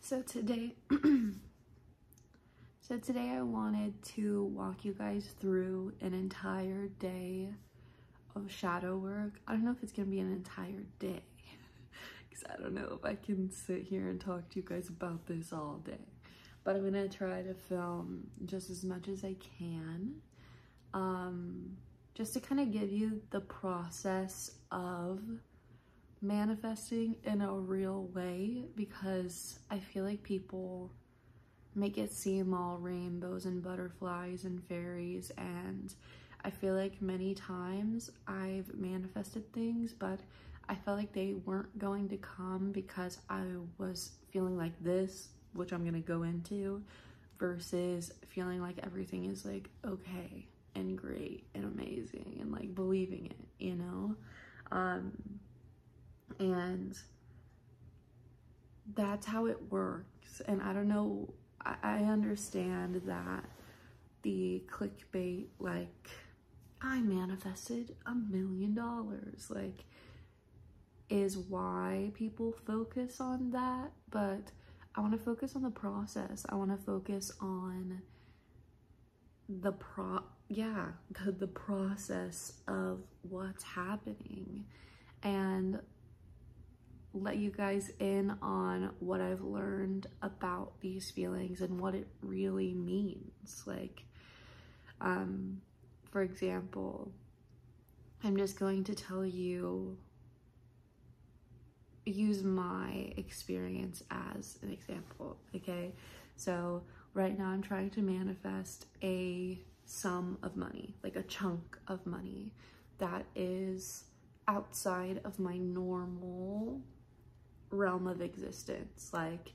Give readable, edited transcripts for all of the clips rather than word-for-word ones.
So today I wanted to walk you guys through an entire day of shadow work. I don't know if it's gonna be an entire day because I don't know if I can sit here and talk to you guys about this all day, but I'm gonna try to film just as much as I can, just to kind of give you the process of manifesting in a real way, because I feel like people make it seem all rainbows and butterflies and fairies, and I feel like many times I've manifested things but I felt like they weren't going to come because I was feeling like this, which I'm gonna go into, versus feeling like everything is like okay and great and amazing and like believing it, you know? And that's how it works. And I don't know, I understand that the clickbait, like, I manifested $1 million, like, is why people focus on that, but I want to focus on the process. I want to focus on the process of what's happening, and let you guys in on what I've learned about these feelings and what it really means. Like, for example, I'm just going to tell you, use my experience as an example, okay? So right now I'm trying to manifest a sum of money, like a chunk of money that is outside of my normal realm of existence. Like,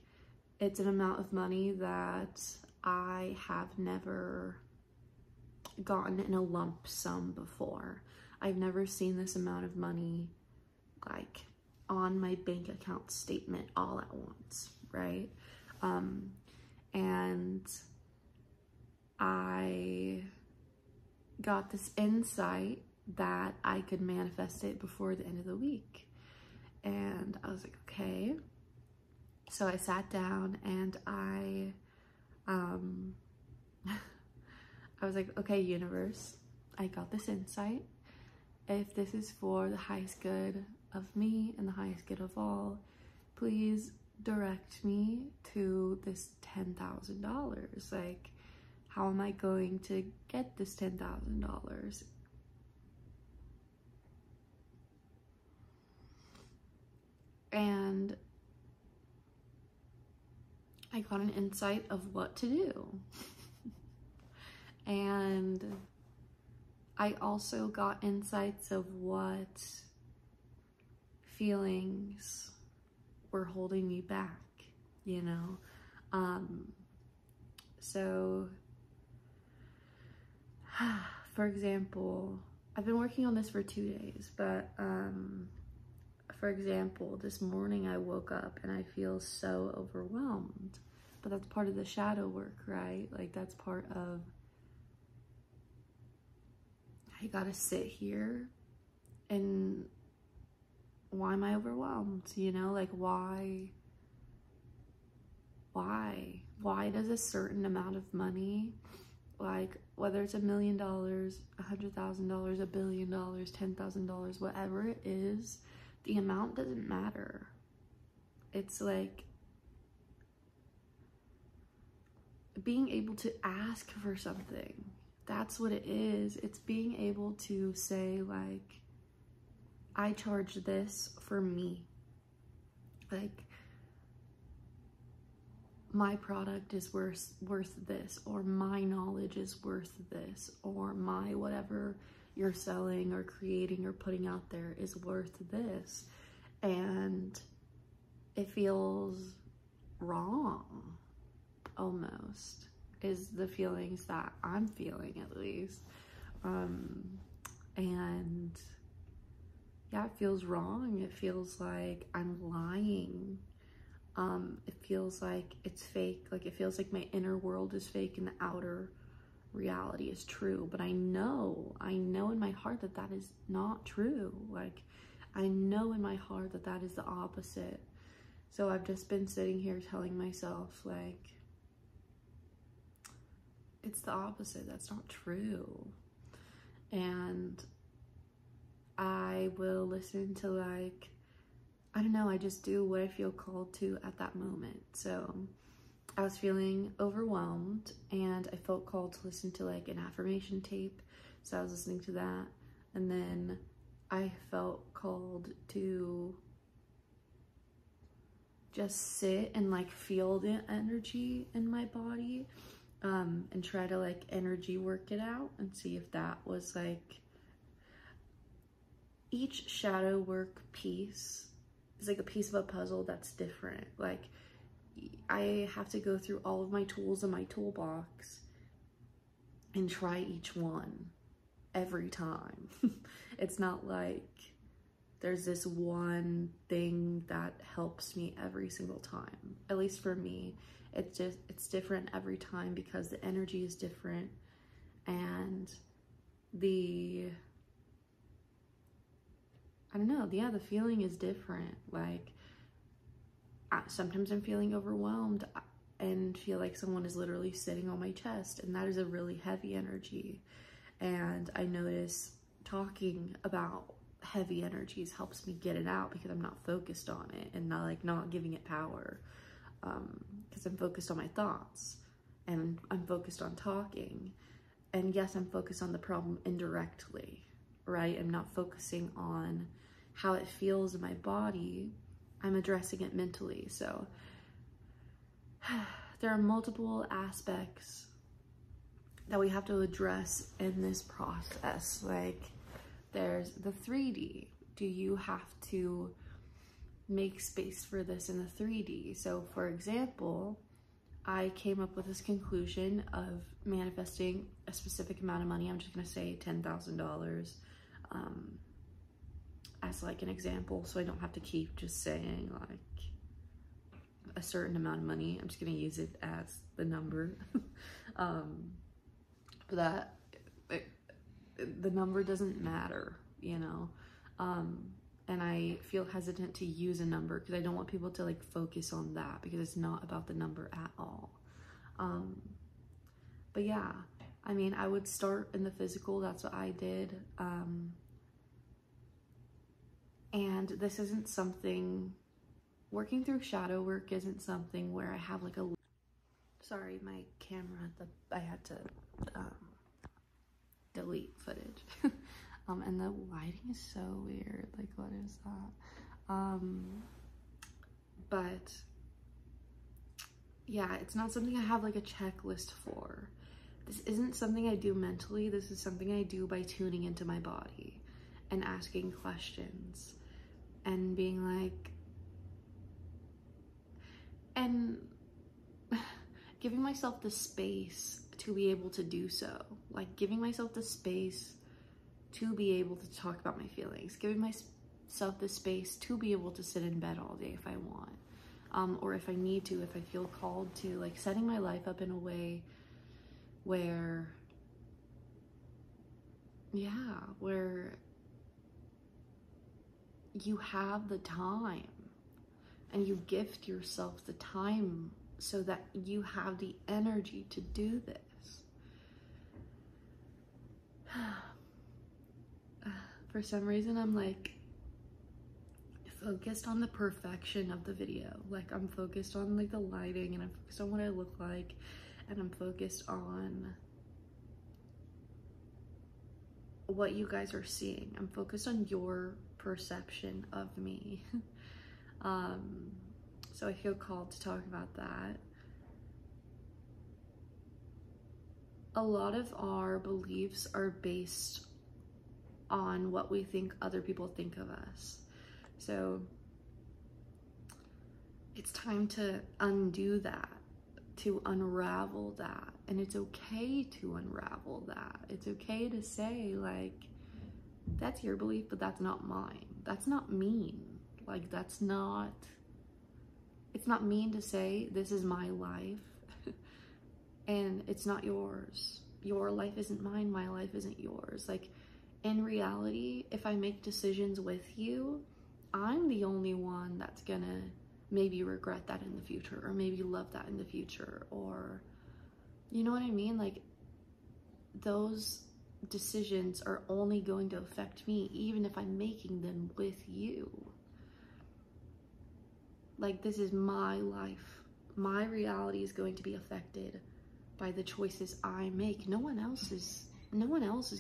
it's an amount of money that I have never gotten in a lump sum before. I've never seen this amount of money like on my bank account statement all at once, right? And I got this insight that I could manifest it before the end of the week. And I was like, okay. So I sat down and I was like, okay, universe, I got this insight. If this is for the highest good of me and the highest good of all, please direct me to this $10,000. Like, how am I going to get this $10,000? And I got an insight of what to do. And I also got insights of what feelings were holding me back, you know? So, for example, I've been working on this for 2 days, but, for example, this morning I woke up and I feel so overwhelmed, but that's part of the shadow work, right? Like, that's part of, I gotta sit here and why am I overwhelmed? You know, like, why does a certain amount of money, like whether it's $1 million, $100,000, $1 billion, $10,000, whatever it is, the amount doesn't matter. It's like being able to ask for something. That's what it is. It's being able to say, like, I charge this for me. Like, my product is worth this, or my knowledge is worth this, or my whatever you're selling or creating or putting out there is worth this. And it feels wrong, almost, is the feelings that I'm feeling, at least. And yeah, it feels wrong. It feels like I'm lying. It feels like it's fake. Like, it feels like my inner world is fake and the outer reality is true. But I know in my heart that that is not true. Like, I know in my heart that that is the opposite. So I've just been sitting here telling myself, like, it's the opposite. That's not true. And I will listen to, like, I don't know, I just do what I feel called to at that moment. So I was feeling overwhelmed and I felt called to listen to like an affirmation tape. So I was listening to that. And then I felt called to just sit and like feel the energy in my body, and try to like energy work it out and see if that was like, each shadow work piece is like a piece of a puzzle that's different. Like, I have to go through all of my tools in my toolbox and try each one every time. It's not like there's this one thing that helps me every single time. At least for me, it's different every time because the energy is different and the feeling is different. Like, sometimes I'm feeling overwhelmed and feel like someone is literally sitting on my chest, and that is a really heavy energy. And I notice talking about heavy energies helps me get it out because I'm not focused on it and not giving it power, because I'm focused on my thoughts and I'm focused on talking. And yes, I'm focused on the problem indirectly, right? I'm not focusing on how it feels in my body. I'm addressing it mentally. So there are multiple aspects that we have to address in this process. Like, there's the 3D. Do you have to make space for this in the 3D? So for example, I came up with this conclusion of manifesting a specific amount of money. I'm just gonna say $10,000 as like an example, so I don't have to keep just saying like a certain amount of money. I'm just gonna use it as the number. That the number doesn't matter, you know. And I feel hesitant to use a number because I don't want people to like focus on that, because it's not about the number at all. But yeah, I mean, I would start in the physical. That's what I did. And this isn't something, working through shadow work isn't something where I have like a, sorry, my camera, I had to delete footage. And the lighting is so weird, like what is that? But yeah, it's not something I have like a checklist for. This isn't something I do mentally. This is something I do by tuning into my body and asking questions and being like, and giving myself the space to be able to do so. Like, giving myself the space to be able to talk about my feelings, giving myself the space to be able to sit in bed all day if I want, or if I need to, if I feel called to, like setting my life up in a way where, yeah, where you have the time and you gift yourself the time so that you have the energy to do this. For some reason, I'm like focused on the perfection of the video. Like, I'm focused on like the lighting, and I'm focused on what I look like, and I'm focused on what you guys are seeing. I'm focused on your perception of me. So I feel called to talk about that. A lot of our beliefs are based on what we think other people think of us. So it's time to undo that, to unravel that. And it's okay to unravel that. It's okay to say, like, that's your belief, but that's not mine. That's not mean. Like, it's not mean to say this is my life and it's not yours. Your life isn't mine, my life isn't yours. Like, in reality, if I make decisions with you, I'm the only one that's gonna maybe regret that in the future, or maybe love that in the future, or you know what I mean? Like, those decisions are only going to affect me, even if I'm making them with you. Like, this is my life. My reality is going to be affected by the choices I make. No one else is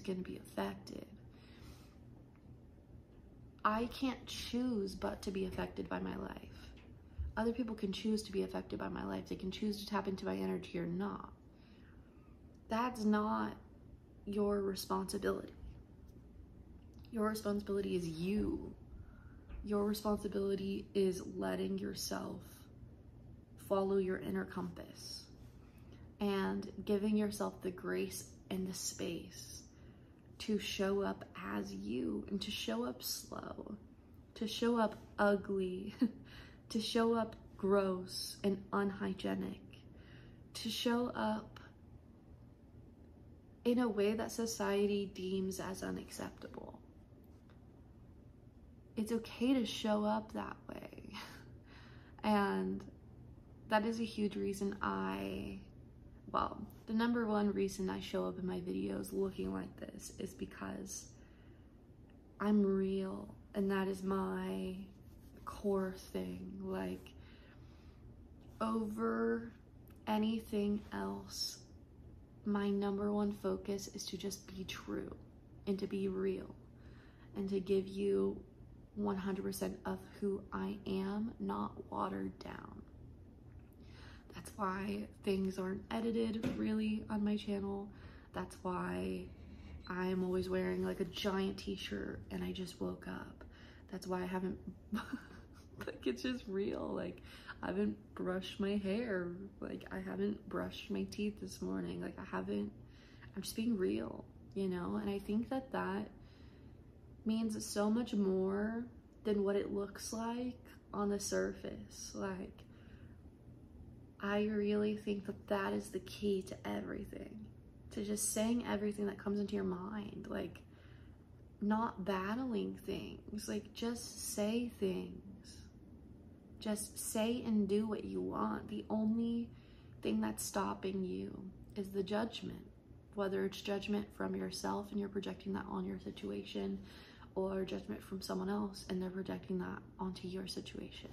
going to be affected. I can't choose but to be affected by my life. Other people can choose to be affected by my life. They can choose to tap into my energy or not. That's not your responsibility. Your responsibility is you. Your responsibility is letting yourself follow your inner compass and giving yourself the grace and the space to show up as you, and to show up slow, to show up ugly, to show up gross and unhygienic, to show up in a way that society deems as unacceptable. It's okay to show up that way. And that is a huge reason the number one reason I show up in my videos looking like this is because I'm real, and that is my core thing. Like, over anything else, my number one focus is to just be true and to be real and to give you 100% of who I am, not watered down. That's why things aren't edited really on my channel. That's why I'm always wearing like a giant t-shirt and I just woke up. That's why I haven't, like, it's just real. Like, I haven't brushed my hair. Like, I haven't brushed my teeth this morning. Like, I'm just being real, you know? And I think that that means so much more than what it looks like on the surface. Like, I really think that that is the key to everything. To just saying everything that comes into your mind. Like, not battling things. Like, just say things. Just say and do what you want. The only thing that's stopping you is the judgment. Whether it's judgment from yourself and you're projecting that on your situation, or judgment from someone else and they're projecting that onto your situation.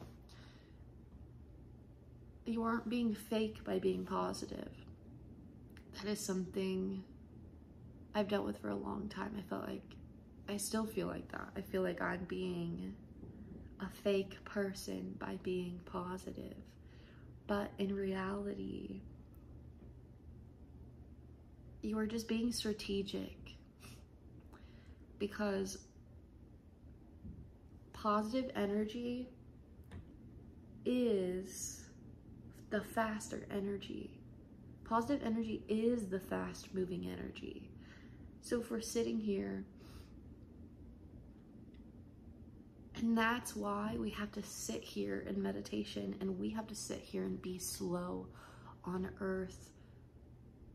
You aren't being fake by being positive. That is something I've dealt with for a long time. I still feel like that. I feel like I'm being a fake person by being positive. But in reality, you are just being strategic, because positive energy is the faster energy. Positive energy is the fast moving energy. So if we're sitting here, and that's why we have to sit here in meditation, and we have to sit here and be slow on earth,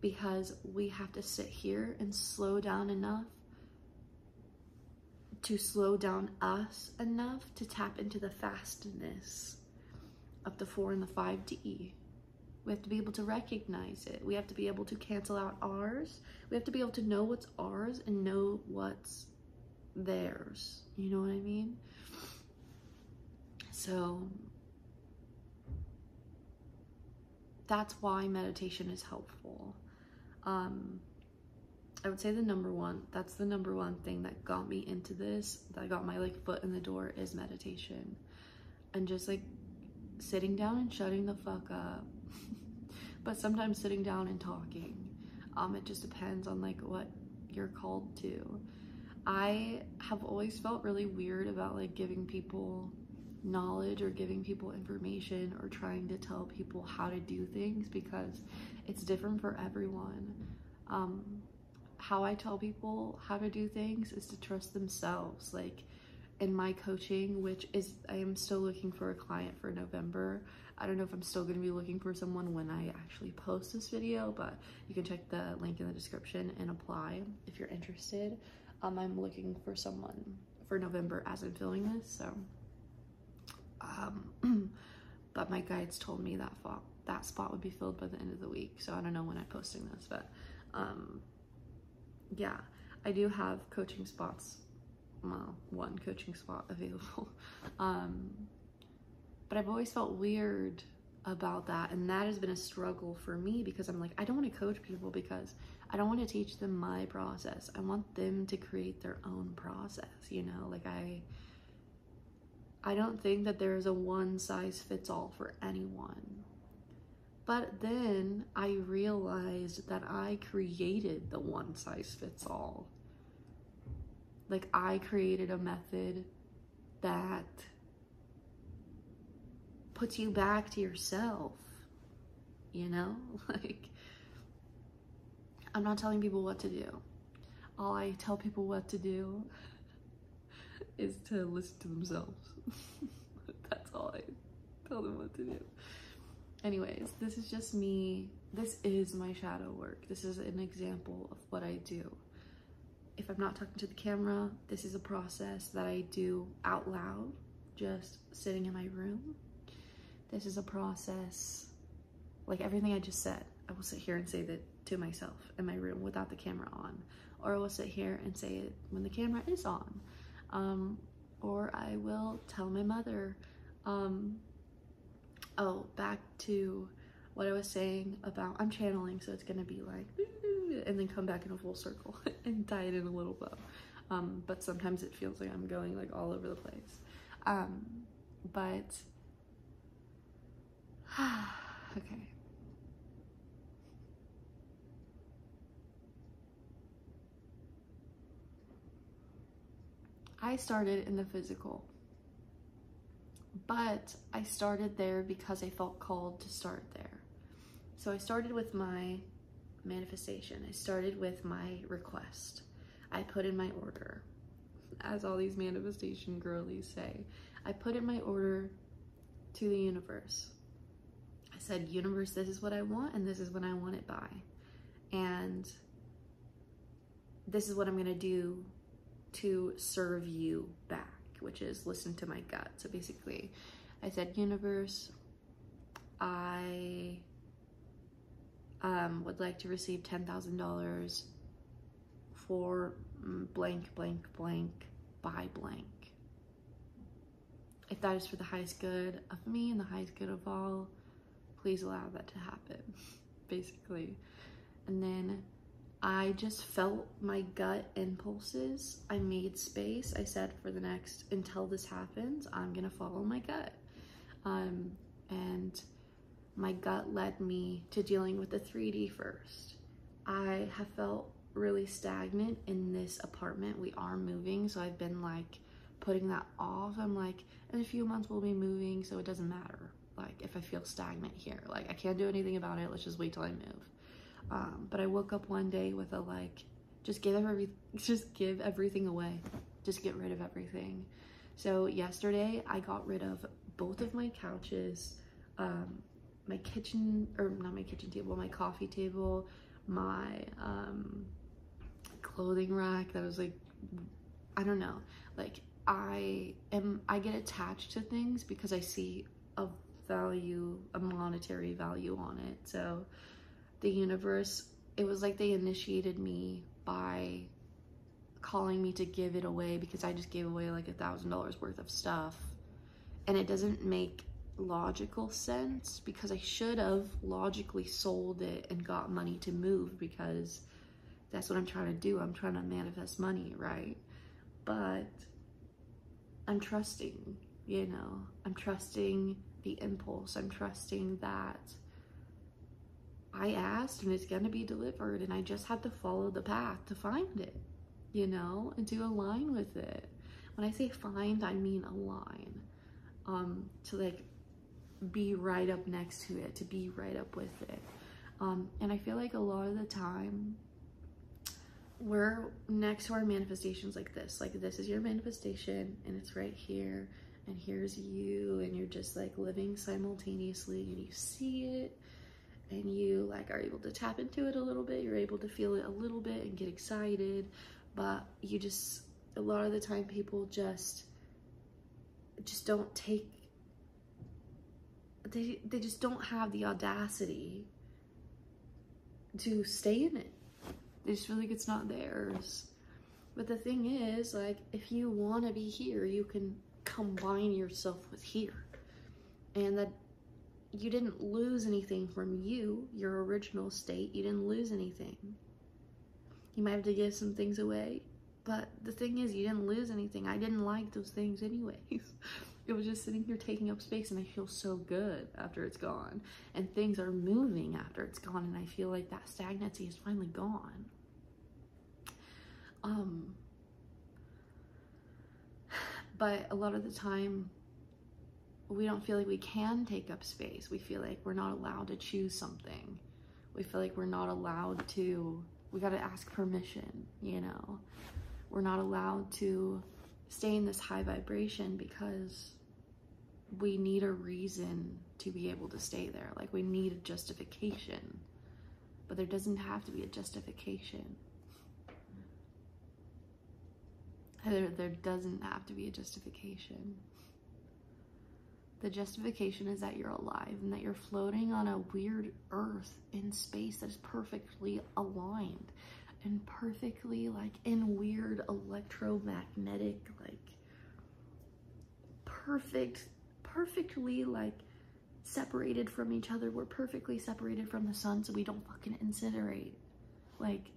because we have to sit here and slow down enough to slow down us enough to tap into the fastness of the 4 and the 5D. We have to be able to recognize it. We have to be able to cancel out ours. We have to be able to know what's ours and know what's theirs. You know what I mean? So that's why meditation is helpful. I would say that's the number one thing that got me into this, that got my like foot in the door, is meditation. And just like sitting down and shutting the fuck up. But sometimes sitting down and talking. It just depends on like what you're called to. I have always felt really weird about like giving people knowledge or giving people information or trying to tell people how to do things, because it's different for everyone. How I tell people how to do things is to trust themselves. Like in my coaching, which is, I am still looking for a client for November. I don't know if I'm still going to be looking for someone when I actually post this video, but you can check the link in the description and apply if you're interested. I'm looking for someone for November as I'm filming this, so but my guides told me that that spot would be filled by the end of the week. So I don't know when I'm posting this, but yeah, I do have coaching spots. Well, one coaching spot available. But I've always felt weird about that, and that has been a struggle for me, because I'm like, I don't want to coach people because I don't want to teach them my process. I want them to create their own process, you know? Like I don't think that there is a one size fits all for anyone. But then I realized that I created the one size fits all. Like, I created a method that puts you back to yourself, you know? Like, I'm not telling people what to do. All I tell people what to do is to listen to themselves. That's all I tell them what to do. Anyways, this is just me. This is my shadow work. This is an example of what I do. If I'm not talking to the camera, this is a process that I do out loud, just sitting in my room. This is a process, like everything I just said, I will sit here and say that to myself in my room without the camera on, or I will sit here and say it when the camera is on, or I will tell my mother. Oh, back to what I was saying about, I'm channeling, so it's gonna be like, and then come back in a full circle and tie it in a little bow. But sometimes it feels like I'm going like all over the place. But okay. I started in the physical, but I started there because I felt called to start there. So I started with my manifestation. I started with my request. I put in my order, as all these manifestation girlies say. I put in my order to the universe. I said, universe, this is what I want, and this is when I want it by. And this is what I'm gonna do to serve you back, which is listen to my gut. So basically, I said, universe, I would like to receive $10,000 for blank, blank, blank, by blank. If that is for the highest good of me and the highest good of all, please allow that to happen, basically. And then I just felt my gut impulses. I made space. I said, for the next, until this happens, I'm gonna follow my gut. And my gut led me to dealing with the 3D first. I have felt really stagnant in this apartment. We are moving, so I've been like putting that off. I'm like, in a few months we'll be moving, so it doesn't matter. Like, if I feel stagnant here, like, I can't do anything about it. Let's just wait till I move. But I woke up one day with a like, just give everything away. Just get rid of everything. So yesterday I got rid of both of my couches, my kitchen, or not my kitchen table, my coffee table, my clothing rack that was like, I don't know, like I get attached to things because I see a value, a monetary value on it. So the universe, it was like they initiated me by calling me to give it away, because I just gave away like $1,000 worth of stuff, and it doesn't make logical sense, because I should have logically sold it and got money to move, because that's what I'm trying to do. I'm trying to manifest money, right? But I'm trusting, you know, I'm trusting the impulse. I'm trusting that I asked and it's gonna be delivered, and I just have to follow the path to find it, you know, and to align with it. When I say find, I mean align. To like be right up next to it, to be right up with it. And I feel like a lot of the time we're next to our manifestations like this is your manifestation, and it's right here, and here's you, and you're just like living simultaneously, and you see it, and you like are able to tap into it a little bit, you're able to feel it a little bit and get excited, but you just, a lot of the time people just don't take they just don't have the audacity to stay in it. They just feel like it's not theirs. But the thing is, like, if you want to be here, you can combine yourself with here. And that you didn't lose anything from your original state. You didn't lose anything. You might have to give some things away. But the thing is, you didn't lose anything. I didn't like those things anyways. It was just sitting here taking up space, and I feel so good after it's gone. And things are moving after it's gone, and I feel like that stagnancy is finally gone. But a lot of the time, we don't feel like we can take up space. We feel like we're not allowed to choose something. We feel like we're not allowed to, we gotta ask permission, you know? We're not allowed to stay in this high vibration because we need a reason to be able to stay there. Like, we need a justification, but there doesn't have to be a justification. There doesn't have to be a justification. The justification is that you're alive and that you're floating on a weird earth in space that is perfectly aligned and perfectly, like, in weird electromagnetic, like, perfectly, like, separated from each other. We're perfectly separated from the sun so we don't fucking incinerate. Like,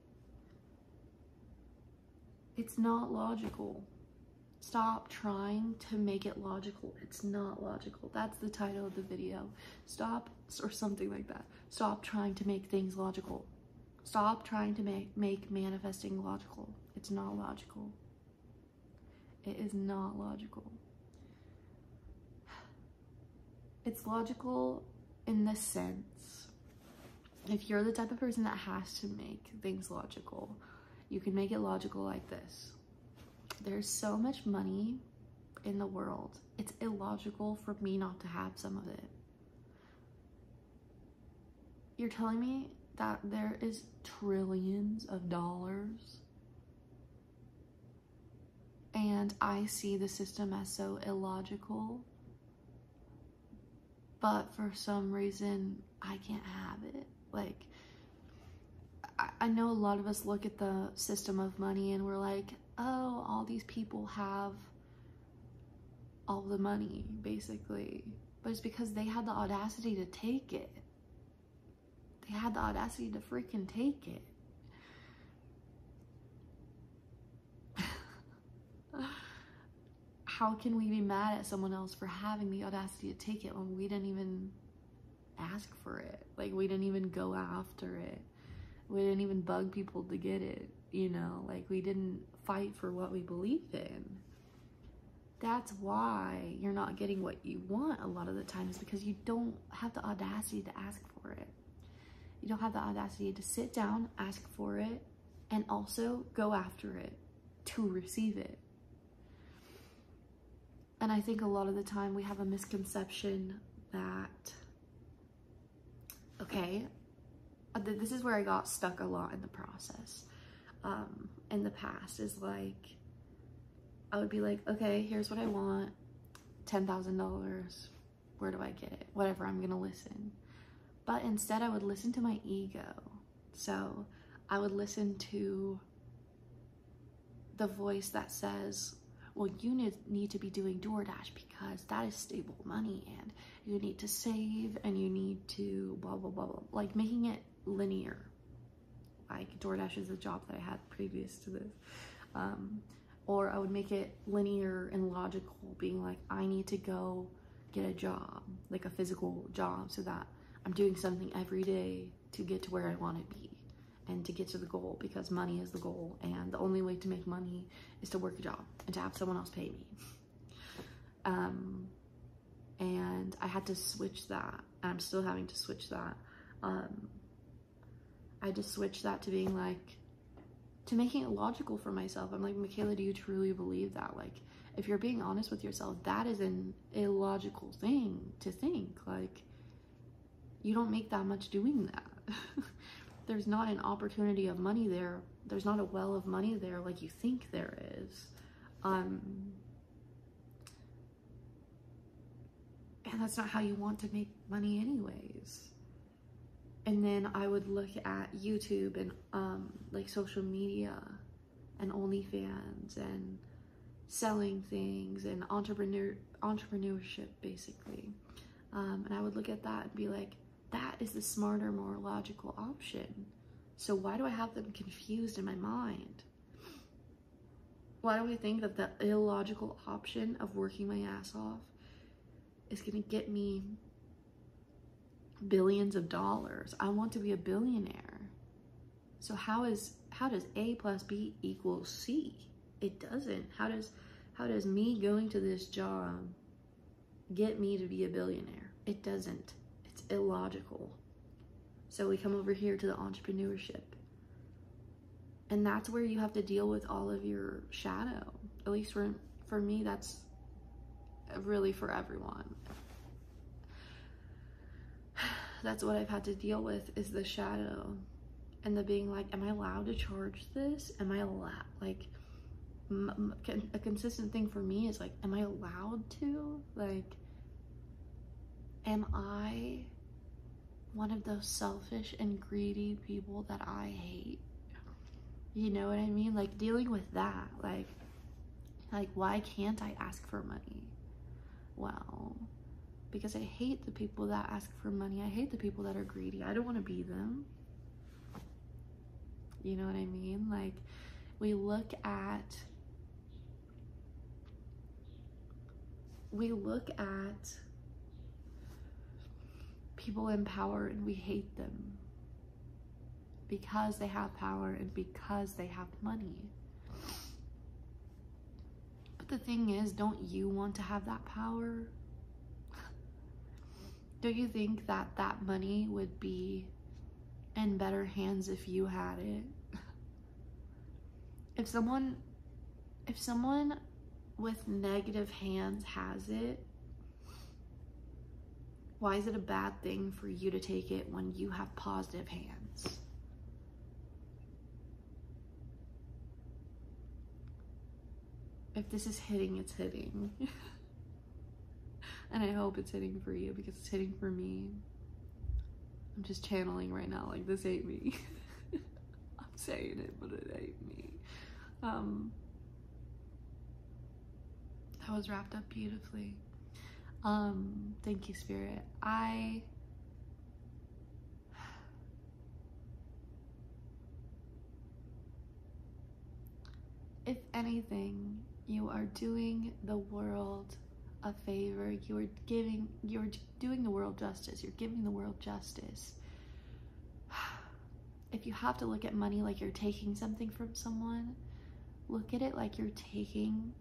it's not logical. Stop trying to make it logical. It's not logical. That's the title of the video. Stop, or something like that. Stop trying to make things logical. Stop trying to make manifesting logical. It's not logical. It is not logical. It's logical in this sense. If you're the type of person that has to make things logical, you can make it logical like this. There's so much money in the world. It's illogical for me not to have some of it. You're telling me that there is trillions of dollars and I see the system as so illogical, but for some reason I can't have it. Like, I know a lot of us look at the system of money and we're like, oh, all these people have all the money, basically. But it's because they had the audacity to take it. They had the audacity to freaking take it. How can we be mad at someone else for having the audacity to take it when we didn't even ask for it? Like, we didn't even go after it. We didn't even bug people to get it, you know? Like, we didn't fight for what we believed in. That's why you're not getting what you want a lot of the times, because you don't have the audacity to ask for it. You don't have the audacity to sit down, ask for it, and also go after it to receive it. And I think a lot of the time we have a misconception that, okay, this is where I got stuck a lot in the process. In the past is like, I would be like, okay, here's what I want, $10,000. Where do I get it? Whatever, I'm gonna listen. But instead I would listen to my ego. So I would listen to the voice that says, well, you need to be doing DoorDash because that is stable money and you need to save and you need to blah, blah, blah, blah. Like, making it linear. Like, DoorDash is a job that I had previous to this. Or I would make it linear and logical, being like, I need to go get a job, like a physical job, so that I'm doing something every day to get to where I want to be and to get to the goal, because money is the goal. And the only way to make money is to work a job and to have someone else pay me. And I had to switch that. And I'm still having to switch that. I just switched that to being like, to making it logical for myself. I'm like, Michaela, do you truly believe that? Like, if you're being honest with yourself, that is an illogical thing to think. Like, you don't make that much doing that. There's not an opportunity of money there. There's not a well of money there like you think there is. And that's not how you want to make money anyways. And then I would look at YouTube and like social media and OnlyFans and selling things and entrepreneurship basically. And I would look at that and be like, that is the smarter, more logical option. So why do I have them confused in my mind? Why do I think that the illogical option of working my ass off is gonna get me billions of dollars? I want to be a billionaire. So how does A plus B equal C? It doesn't. How does me going to this job get me to be a billionaire? It doesn't. It's illogical. So we come over here to the entrepreneurship. And that's where you have to deal with all of your shadow. At least for me, that's really for everyone. That's what I've had to deal with, is the shadow. And the being like, am I allowed to charge this? Am I allowed, like, a consistent thing for me is like, am I allowed to? Like, am I one of those selfish and greedy people that I hate? You know what I mean? Like, dealing with that, like why can't I ask for money? Well, because I hate the people that ask for money. I hate the people that are greedy. I don't want to be them. You know what I mean? Like, we look at people in power and we hate them because they have power and because they have money. But the thing is, don't you want to have that power? Don't you think that that money would be in better hands if you had it? If someone with negative hands has it, why is it a bad thing for you to take it when you have positive hands? If this is hitting, it's hitting. And I hope it's hitting for you, because it's hitting for me. I'm just channeling right now, like, this ain't me. I'm saying it, but it ain't me. That was wrapped up beautifully. Thank you, Spirit. If anything, you are doing the world a favor. You're doing the world justice. You're giving the world justice. If you have to look at money like you're taking something from someone, look at it like you're taking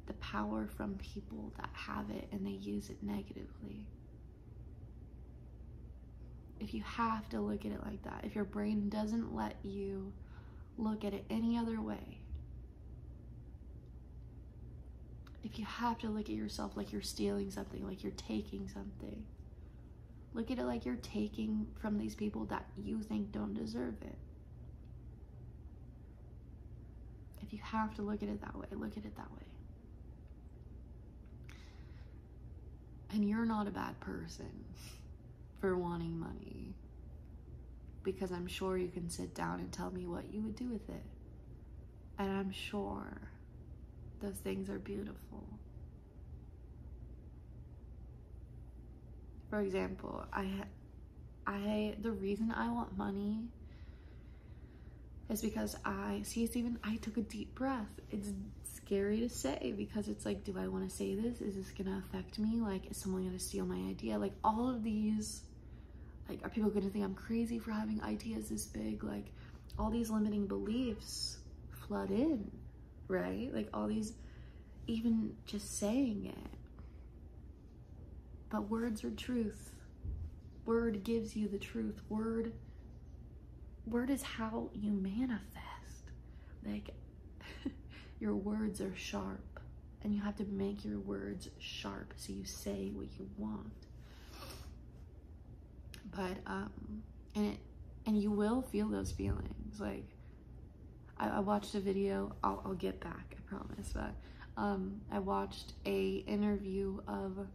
the power from people that have it and they use it negatively. If you have to look at it like that, if your brain doesn't let you look at it any other way, if you have to look at yourself like you're stealing something, like you're taking something, look at it like you're taking from these people that you think don't deserve it. If you have to look at it that way, look at it that way. And you're not a bad person for wanting money, because I'm sure you can sit down and tell me what you would do with it. And I'm sure those things are beautiful. For example, the reason I want money is because I took a deep breath. It's scary to say, because it's like, do I want to say this? Is this gonna affect me? Like, is someone gonna steal my idea? Like, all of these, like, are people gonna think I'm crazy for having ideas this big? Like, all these limiting beliefs flood in, right? Like, all these, even just saying it. But words are truth. Word gives you the truth. Word is how you manifest. Like, your words are sharp, and you have to make your words sharp so you say what you want. But and you will feel those feelings. Like, I watched a video. I'll get back, I promise. But I watched a interview of,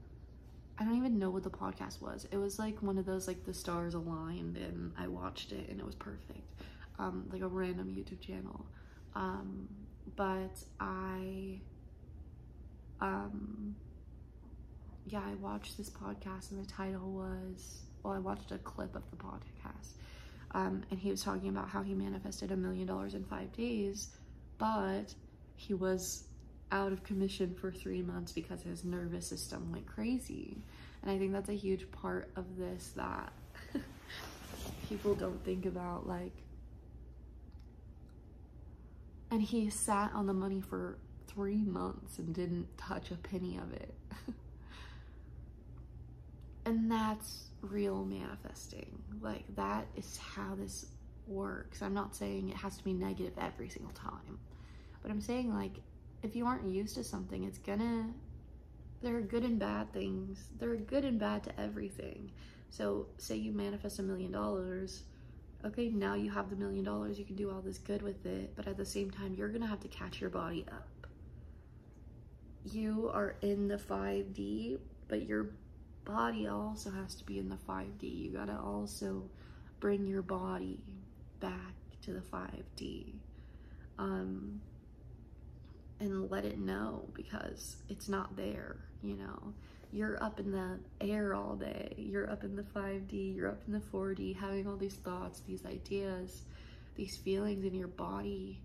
I don't even know what the podcast was. It was like one of those, like, the stars aligned and I watched it and it was perfect. Like a random YouTube channel. But yeah, I watched this podcast and the title was, well, I watched a clip of the podcast. And he was talking about how he manifested $1 million in 5 days, but he was out of commission for 3 months because his nervous system went crazy. And I think that's a huge part of this that people don't think about, like, and he sat on the money for 3 months and didn't touch a penny of it. And that's real manifesting. Like, that is how this works. I'm not saying it has to be negative every single time, but I'm saying, like, if you aren't used to something, it's gonna, there are good and bad things. There are good and bad to everything. So say you manifest $1 million. Okay, now you have the $1 million, you can do all this good with it, but at the same time, you're gonna have to catch your body up. You are in the 5D, but your body also has to be in the 5D. You gotta also bring your body back to the 5D. And let it know, because it's not there, you know. You're up in the air all day. You're up in the 5D, you're up in the 4D, having all these thoughts, these ideas, these feelings, and your body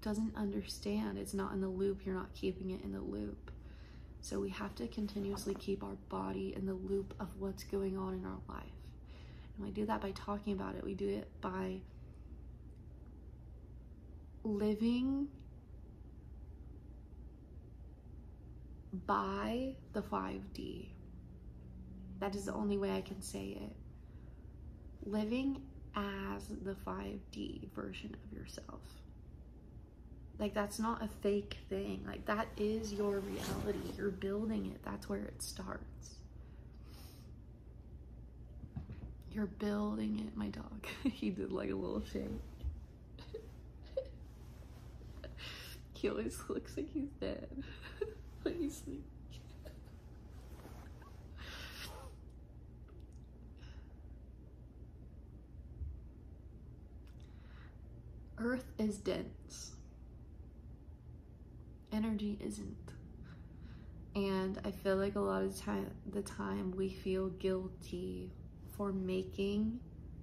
doesn't understand. It's not in the loop. You're not keeping it in the loop. So we have to continuously keep our body in the loop of what's going on in our life. And we do that by talking about it. We do it by living by the 5D. That is the only way I can say it. Living as the 5D version of yourself. Like, that's not a fake thing. Like, that is your reality. You're building it. That's where it starts. You're building it. My dog, he did like a little shake. He always looks like he's dead when he's sleeping. Earth is dense. Energy isn't. And I feel like a lot of the time we feel guilty for making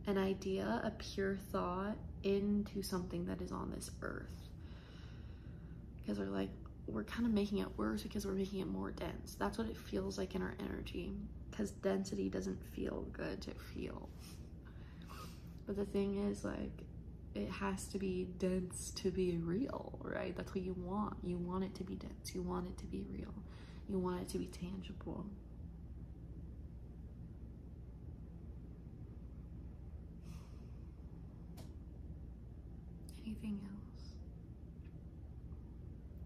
an idea, a pure thought, into something that is on this earth. Because we're kind of making it worse because we're making it more dense. That's what it feels like in our energy. Because density doesn't feel good to feel. But the thing is, like, it has to be dense to be real, right? That's what you want. You want it to be dense. You want it to be real. You want it to be tangible. Anything else?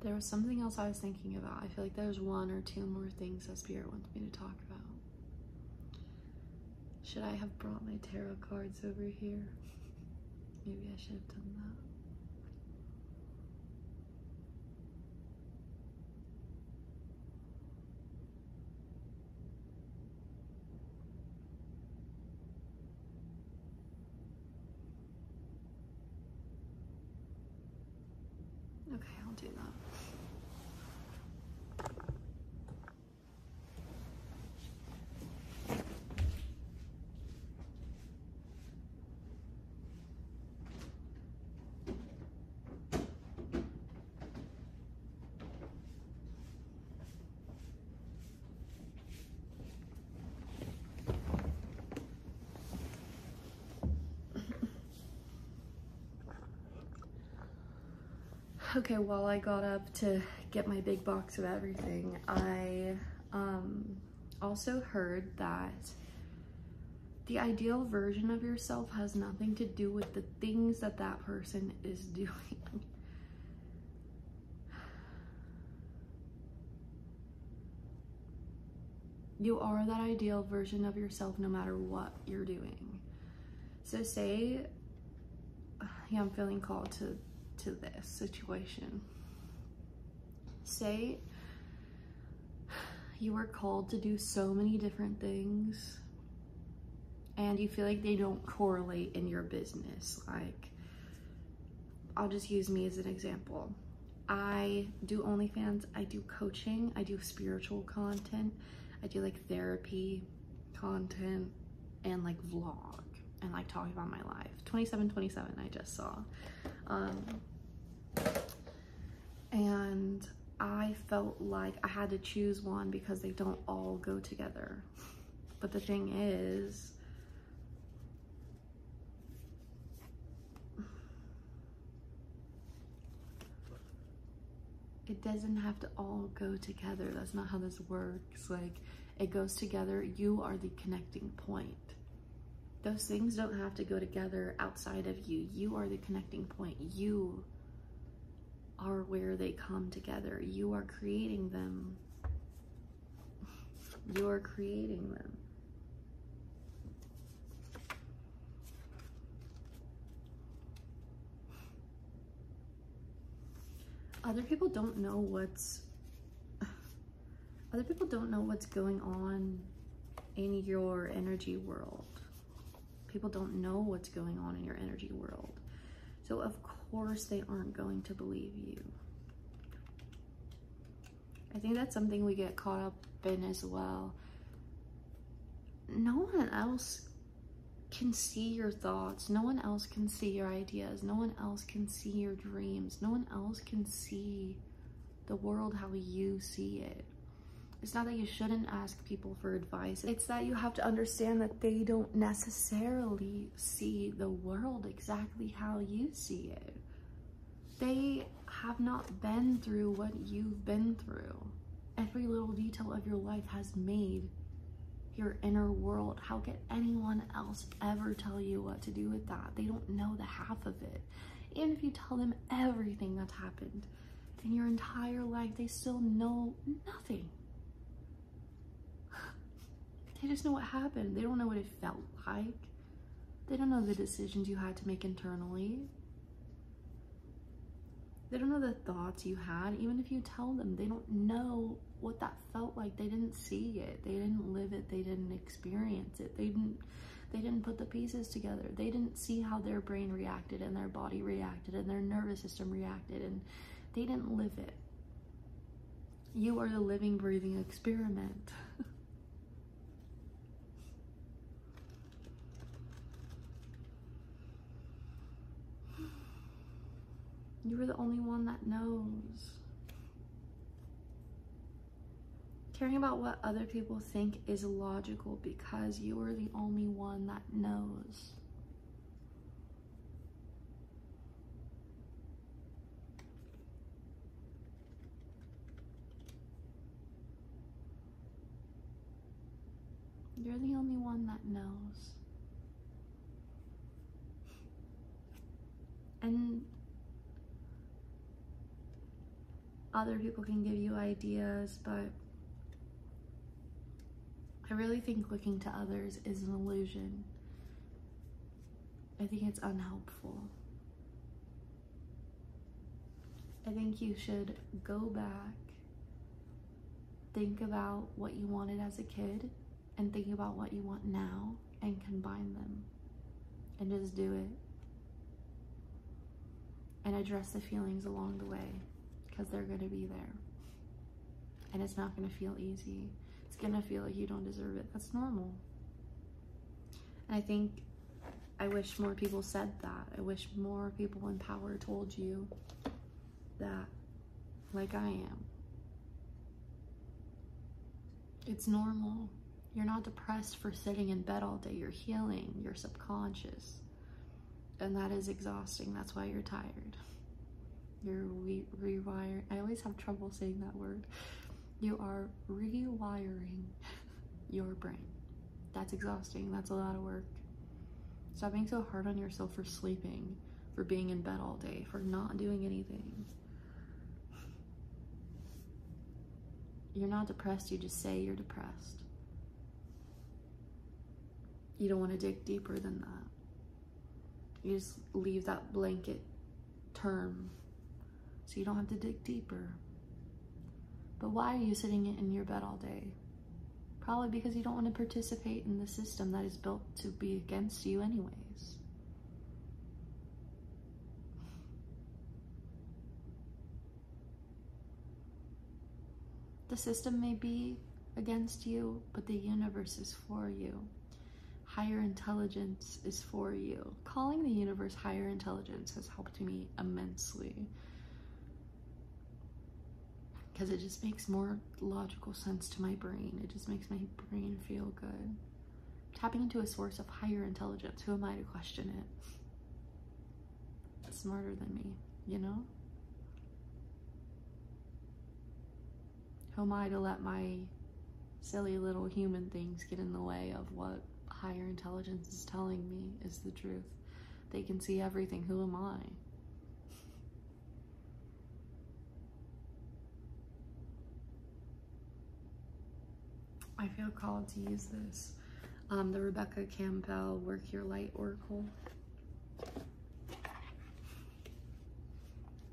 There was something else I was thinking about. I feel like there's 1 or 2 more things that Spirit wants me to talk about. Should I have brought my tarot cards over here? Maybe I should have done that. Okay, I'll do that. Okay, while I got up to get my big box of everything, I also heard that the ideal version of yourself has nothing to do with the things that that person is doing. You are that ideal version of yourself no matter what you're doing. So say, yeah, I'm feeling called to this situation. Say you are called to do so many different things and you feel like they don't correlate in your business. Like, I'll just use me as an example. I do OnlyFans, I do coaching, I do spiritual content, I do like therapy content and like vlog and like talking about my life. 27/27 I just saw. And I felt like I had to choose one because they don't all go together. But the thing is, it doesn't have to all go together. That's not how this works. Like, it goes together. You are the connecting point. Those things don't have to go together outside of you. You are the connecting point. You are where they come together. You are creating them. You are creating them. Other people don't know what's going on in your energy world. People don't know what's going on in your energy world. So of course they aren't going to believe you. I think that's something we get caught up in as well. No one else can see your thoughts. No one else can see your ideas. No one else can see your dreams. No one else can see the world how you see it. It's not that you shouldn't ask people for advice. It's that you have to understand that they don't necessarily see the world exactly how you see it. They have not been through what you've been through. Every little detail of your life has made your inner world. How could anyone else ever tell you what to do with that? They don't know the half of it. Even if you tell them everything that's happened in your entire life, they still know nothing. They just know what happened. They don't know what it felt like. They don't know the decisions you had to make internally. They don't know the thoughts you had. Even if you tell them, they don't know what that felt like. They didn't see it. They didn't live it. They didn't experience it. They didn't put the pieces together. They didn't see how their brain reacted and their body reacted and their nervous system reacted, and they didn't live it. You are the living, breathing experiment. You're the only one that knows. Caring about what other people think is logical because you are the only one that knows. You're the only one that knows. And other people can give you ideas, but I really think looking to others is an illusion. I think it's unhelpful. I think you should go back, think about what you wanted as a kid, and think about what you want now, and combine them, and just do it. And address the feelings along the way, because they're going to be there. And it's not going to feel easy. It's going to feel like you don't deserve it. That's normal. And I wish more people said that. I wish more people in power told you that, like I am. It's normal. You're not depressed for sitting in bed all day. You're healing your subconscious. And that is exhausting. That's why you're tired. You're rewiring. I always have trouble saying that word. You are rewiring your brain. That's exhausting. That's a lot of work. Stop being so hard on yourself for sleeping, for being in bed all day, for not doing anything. You're not depressed. You just say you're depressed. You don't want to dig deeper than that. You just leave that blanket term so you don't have to dig deeper. But why are you sitting in your bed all day? Probably because you don't want to participate in the system that is built to be against you anyways. The system may be against you, but the universe is for you. Higher intelligence is for you. Calling the universe higher intelligence has helped me immensely, because it just makes more logical sense to my brain. It just makes my brain feel good. Tapping into a source of higher intelligence. Who am I to question it? It's smarter than me, you know? Who am I to let my silly little human things get in the way of what higher intelligence is telling me is the truth? They can see everything. Who am I? I feel called to use this. The Rebecca Campbell Work Your Light Oracle.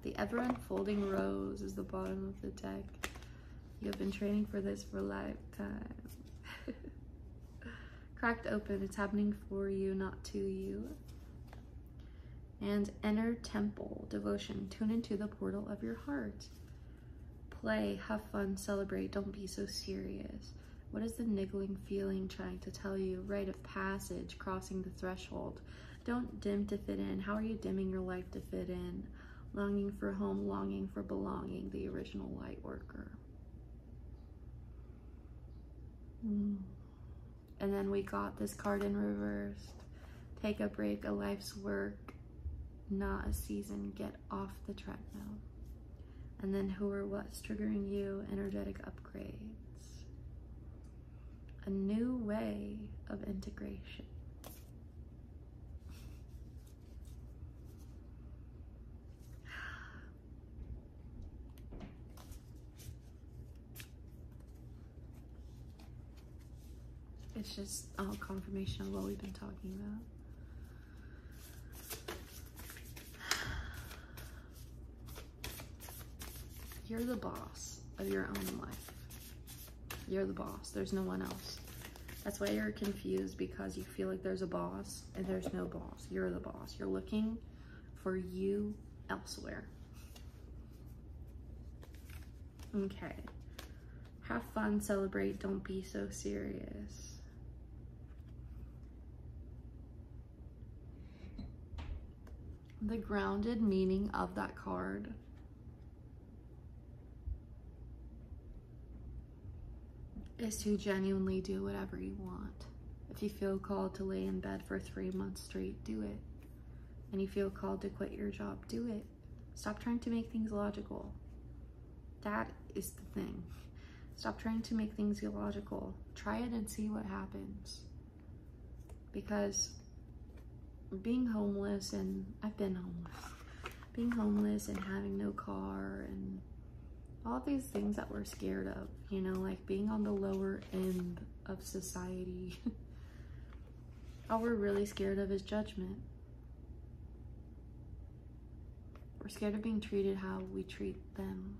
The Ever Unfolding Rose is the bottom of the deck. You have been training for this for a lifetime. Cracked open, it's happening for you, not to you. And Inner Temple, devotion, tune into the portal of your heart. Play, have fun, celebrate, don't be so serious. What is the niggling feeling trying to tell you? Rite of passage, crossing the threshold. Don't dim to fit in. How are you dimming your life to fit in? Longing for home, longing for belonging, the original light worker. And then we got this card in reversed. Take a break, a life's work, not a season. Get off the treadmill. And then who or what's triggering you? Energetic upgrades. A new way of integration. It's just all confirmation of what we've been talking about. You're the boss of your own life. You're the boss. There's no one else. That's why you're confused, because you feel like there's a boss and there's no boss. You're the boss. You're looking for you elsewhere. Okay. Have fun, celebrate, don't be so serious. The grounded meaning of that card is to genuinely do whatever you want. If you feel called to lay in bed for 3 months straight, do it. And you feel called to quit your job, do it. Stop trying to make things logical. That is the thing. Stop trying to make things illogical. Try it and see what happens. Because being homeless, and I've been homeless, being homeless and having no car and all these things that we're scared of, you know, like being on the lower end of society. All we're really scared of is judgment. We're scared of being treated how we treat them.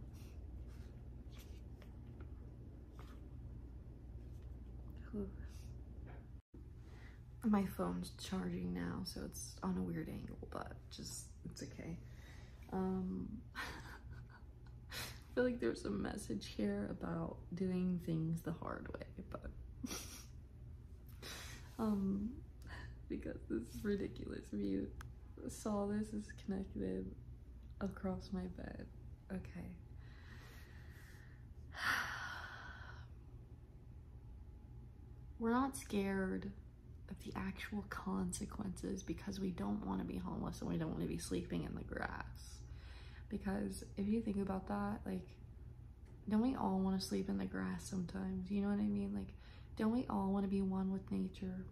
Whew. My phone's charging now, so it's on a weird angle, but just, it's okay. I feel like there's a message here about doing things the hard way, but because this is ridiculous. If you saw this is connected across my bed. Okay. We're not scared of the actual consequences because we don't want to be homeless and we don't want to be sleeping in the grass. Because if you think about that, like, don't we all want to sleep in the grass sometimes? You know what I mean? Like, don't we all want to be one with nature?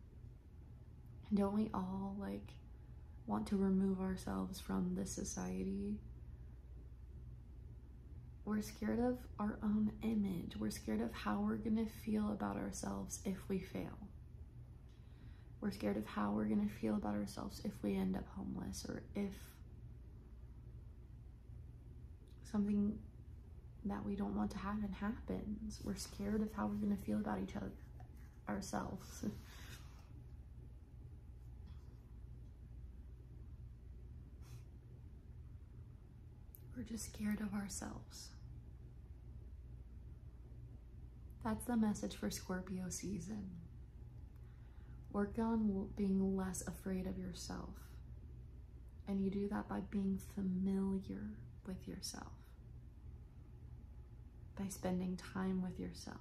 And don't we all, like, want to remove ourselves from this society? We're scared of our own image. We're scared of how we're going to feel about ourselves if we fail. We're scared of how we're going to feel about ourselves if we end up homeless, or if something that we don't want to happen happens. We're scared of how we're going to feel about each other, ourselves. We're just scared of ourselves. That's the message for Scorpio season. Work on being less afraid of yourself. And you do that by being familiar with yourself. By spending time with yourself.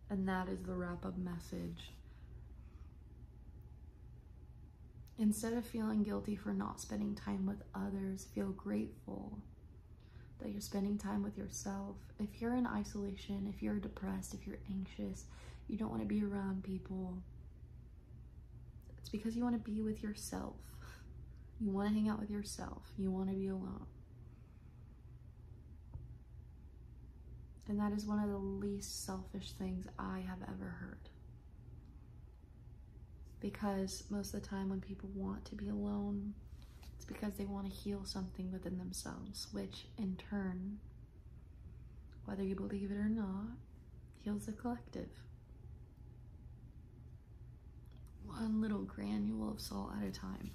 And that is the wrap-up message. Instead of feeling guilty for not spending time with others, feel grateful that you're spending time with yourself. If you're in isolation, if you're depressed, if you're anxious, you don't want to be around people, it's because you want to be with yourself. You want to hang out with yourself. You want to be alone. And that is one of the least selfish things I have ever heard. Because most of the time when people want to be alone, it's because they want to heal something within themselves, which in turn, whether you believe it or not, heals the collective. One little granule of salt at a time.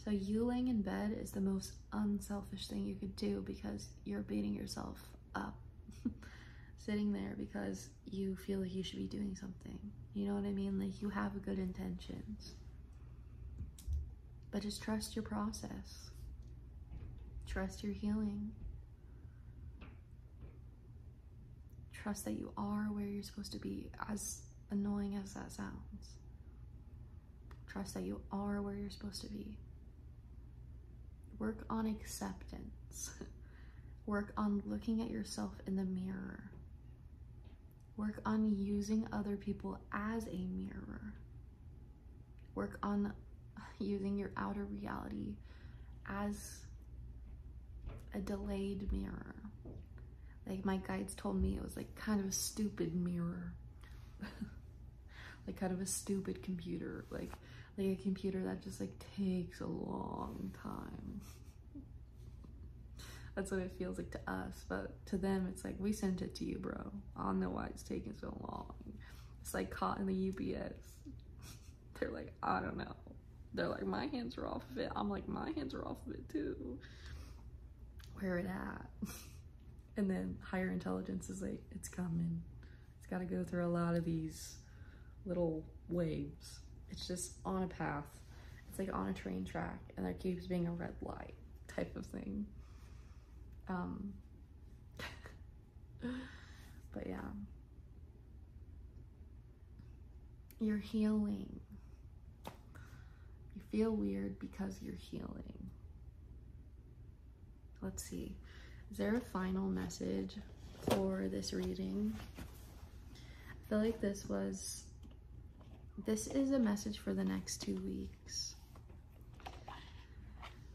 So you laying in bed is the most unselfish thing you could do because you're beating yourself up. Sitting there because you feel like you should be doing something. You know what I mean? Like you have good intentions. But just trust your process. Trust your healing. Trust that you are where you're supposed to be, as annoying as that sounds. Trust that you are where you're supposed to be. Work on acceptance. Work on looking at yourself in the mirror. Work on using other people as a mirror. Work on using your outer reality as a delayed mirror. Like my guides told me, it was like kind of a stupid mirror. Like kind of a stupid computer. Like a computer that just like takes a long time. That's what it feels like to us, but to them it's like, we sent it to you, bro. I don't know why it's taking so long. It's like caught in the UPS. They're like, I don't know. They're like, my hands are off of it. I'm like, my hands are off of it too. Where it at? And then higher intelligence is like, it's coming. It's got to go through a lot of these little waves. It's just on a path. It's like on a train track, and there keeps being a red light type of thing. But yeah, you're healing. You feel weird because you're healing. Let's see. Is there a final message for this reading? I feel like this is a message for the next 2 weeks.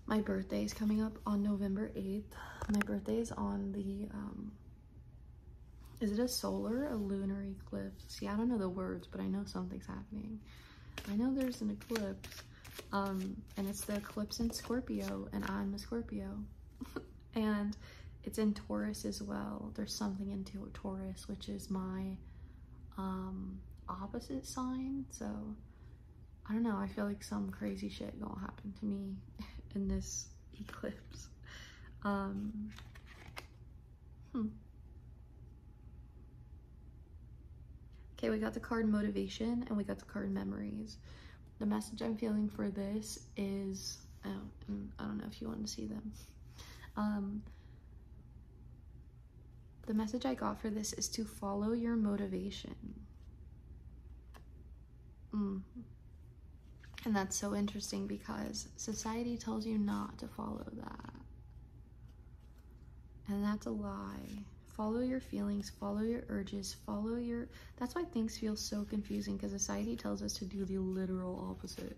My birthday is coming up on November 8th. My birthday is on the, is it a solar, a lunar eclipse? See, I don't know the words, but I know something's happening. I know there's an eclipse, and it's the eclipse in Scorpio, and I'm a Scorpio. And it's in Taurus as well. There's something in Taurus, which is my, opposite sign. So, I don't know, I feel like some crazy shit gonna happen to me in this eclipse. Okay, we got the card motivation and we got the card memories. The message I'm feeling for this is, I don't know if you want to see them. The message I got for this is to follow your motivation. And that's so interesting because society tells you not to follow that. And that's a lie. Follow your feelings, follow your urges, that's why things feel so confusing, because society tells us to do the literal opposite.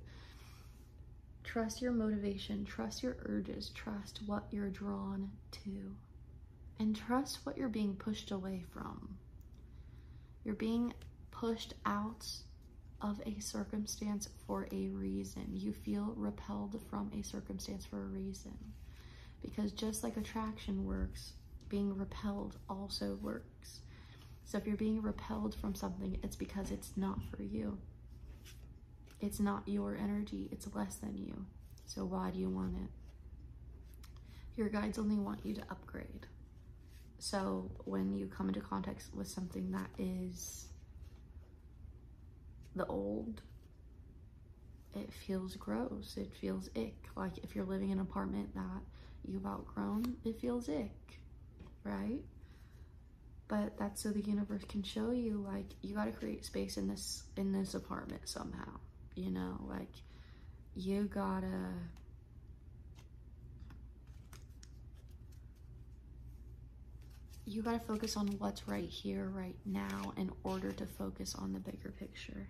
Trust your motivation, trust your urges, trust what you're drawn to, and trust what you're being pushed away from. You're being pushed out of a circumstance for a reason. You feel repelled from a circumstance for a reason. Because just like attraction works, being repelled also works. So if you're being repelled from something, it's because it's not for you. It's not your energy. It's less than you. So why do you want it? Your guides only want you to upgrade. So when you come into contact with something that is the old, it feels gross. It feels ick. Like if you're living in an apartment that you've outgrown, it feels ick, right? But that's so the universe can show you, like, you got to create space in this apartment somehow, you know, like you gotta focus on what's right here, right now, in order to focus on the bigger picture.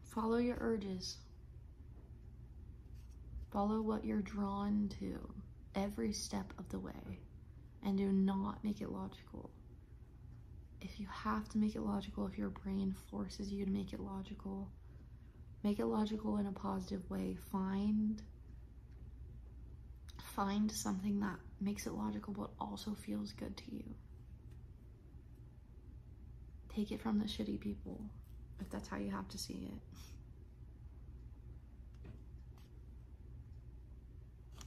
Follow your urges. Follow what you're drawn to every step of the way, and do not make it logical. If you have to make it logical, if your brain forces you to make it logical in a positive way. Find something that makes it logical but also feels good to you. Take it from the shitty people, if that's how you have to see it.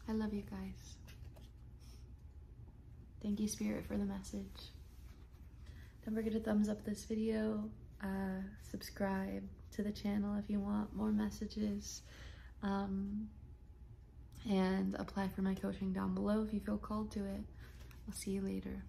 I love you guys. Thank you, Spirit, for the message. Don't forget to thumbs up this video, subscribe to the channel if you want more messages, and apply for my coaching down below if you feel called to it. I'll see you later.